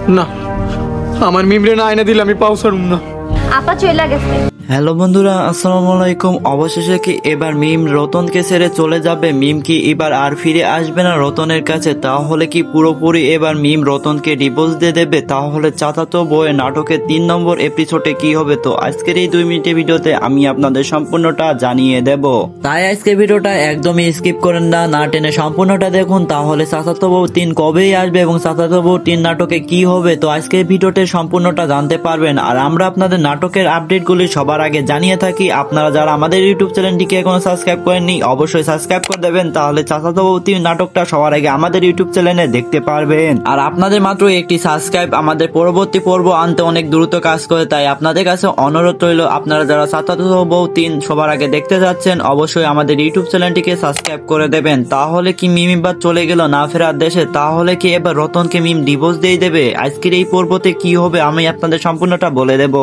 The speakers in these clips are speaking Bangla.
না, আমার মিমরে না আয়না দিলে আমি পাও ছাড়ুম না। আপা চলে গেছে। হ্যালো বন্ধুরা, আসসালামু আলাইকুম। অবশেষে কি এবার মিম রতনকে ছেড়ে চলে যাবে? মিম কি এবার আর ফিরে আসবে না রতনের কাছে? তাহলে কি পুরোপুরি এবার মিম রতনকে ডিভোর্স দিয়ে দেবে? তাহলে চাচাতো বউয়ের নাটকের 3 নম্বর এপিসোডে কি হবে? তো আজকের এই 2 মিনিটের ভিডিওতে আমি আপনাদের সম্পূর্ণটা জানিয়ে দেব। তাই আজকের ভিডিওটা একদমই স্কিপ করেন না, না টেনে সম্পূর্ণটা দেখুন। তাহলে চাচাতো বউ 3 কবেই আসবে এবং চাচাতো বউ 3 নাটকে কি হবে, তো আজকের ভিডিওতে সম্পূর্ণটা জানতে পারবেন। আর আমরা আপনাদের নাটকের আপডেটগুলি সবার আগে জানিয়ে থাকি। আপনারা যারা আমাদের ইউটিউব চ্যানেলটিকে এখনো সাবস্ক্রাইব করেননি অবশ্যই সাবস্ক্রাইব করে দেবেন, তাহলে চাচাতো বউ 3 নাটকটা সবার আগে আমাদের ইউটিউব চ্যানেলে দেখতে পারবেন। আর আপনাদের মাত্র একটি সাবস্ক্রাইব আমাদের পরবর্তী পর্ব আনতে অনেক দ্রুত কাজ করে, তাই আপনাদের কাছে অনুরোধ রইল, আপনারা যারা চাচাতো বউ 3 সবার আগে দেখতে যাচ্ছেন অবশ্যই আমাদের ইউটিউব চ্যানেলটিকে সাবস্ক্রাইব করে দেবেন। তাহলে কি মিম এবার চলে গেল না ফেরার দেশে? তাহলে কি এবার রতনকে মিম ডিভোর্স দিয়ে দেবে? আজকের এই পর্বতে কি হবে আমি আপনাদের সম্পূর্ণটা বলে দেব।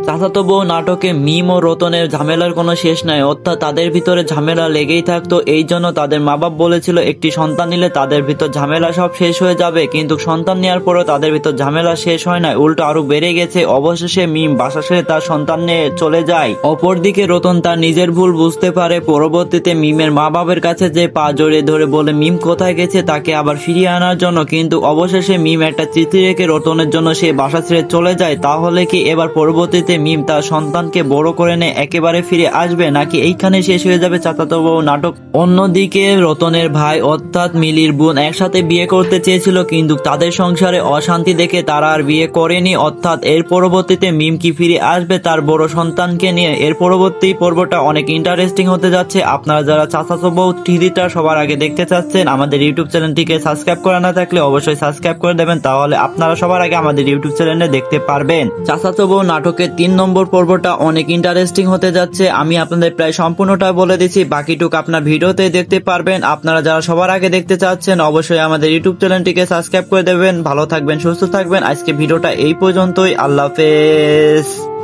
চাচাতো বউ নাটকে মিম ও রতনের ঝামেলার কোনো শেষ নাই, অর্থাৎ তাদের ভিতরে ঝামেলা লেগেই থাকতো। এই জন্য তাদের মা বাপ বলেছিল একটি সন্তান নিলে তাদের ভিতর ঝামেলা সব শেষ হয়ে যাবে, কিন্তু সন্তান নেওয়ার পরেও তাদের ভিতর ঝামেলা শেষ হয় না, উল্টো আরো বেড়ে গেছে। অবশেষে মিম বাসা ছেড়ে তার সন্তান নিয়ে চলে যায়। অপরদিকে রতন তার নিজের ভুল বুঝতে পারে। পরবর্তীতে মিমের মা বাবার কাছে যে পা জড়িয়ে ধরে বলে মিম কোথায় গেছে তাকে আবার ফিরিয়ে আনার জন্য, কিন্তু অবশেষে মিম একটা চিঠি রেখে রতনের জন্য সে বাসা ছেড়ে চলে যায়। তাহলে কি এবার পরবর্তীতে মিম তার সন্তানকে বড় করে নিয়ে একেবারে ফিরে আসবে, নাকি এইখানে শেষ হয়ে যাবে চাচাতো বউ নাটক? অন্যদিকে রতনের ভাই অর্থাৎ মিলির বোন একসাথে বিয়ে করতে চেয়েছিল, কিন্তু তাদের সংসারে অশান্তি দেখে তারা আর বিয়ে করেনি। অর্থাৎ এর পরবর্তীতে মিম কি ফিরে আসবে তার বড় সন্তানকে নিয়ে? এর পরবর্তী পর্বটা অনেক ইন্টারেস্টিং হতে যাচ্ছে। আপনারা যারা চাচাতো বউ 3টা সবার আগে দেখতে চাচ্ছেন আমাদের ইউটিউব চ্যানেলটিকে সাবস্ক্রাইব করা না থাকলে অবশ্যই সাবস্ক্রাইব করে দেবেন, তাহলে আপনারা সবার আগে আমাদের ইউটিউব চ্যানেলে দেখতে পারবেন। চাচাতো বউ নাটকের 3 নম্বর পর্বটা অনেক ইন্টারেস্টিং হতে যাচ্ছে। আমি আপনাদের প্রায় সম্পূর্ণটা বলে দিচ্ছি, বাকিটুক আপনার ভিডিওতে দেখতে পারবেন। আপনারা যারা সবার আগে দেখতে চাচ্ছেন অবশ্যই আমাদের ইউটিউব চ্যানেলটিকে সাবস্ক্রাইব করে দেবেন। ভালো থাকবেন, সুস্থ থাকবেন। আজকে ভিডিওটা এই পর্যন্তই। আল্লাহ হাফেজ।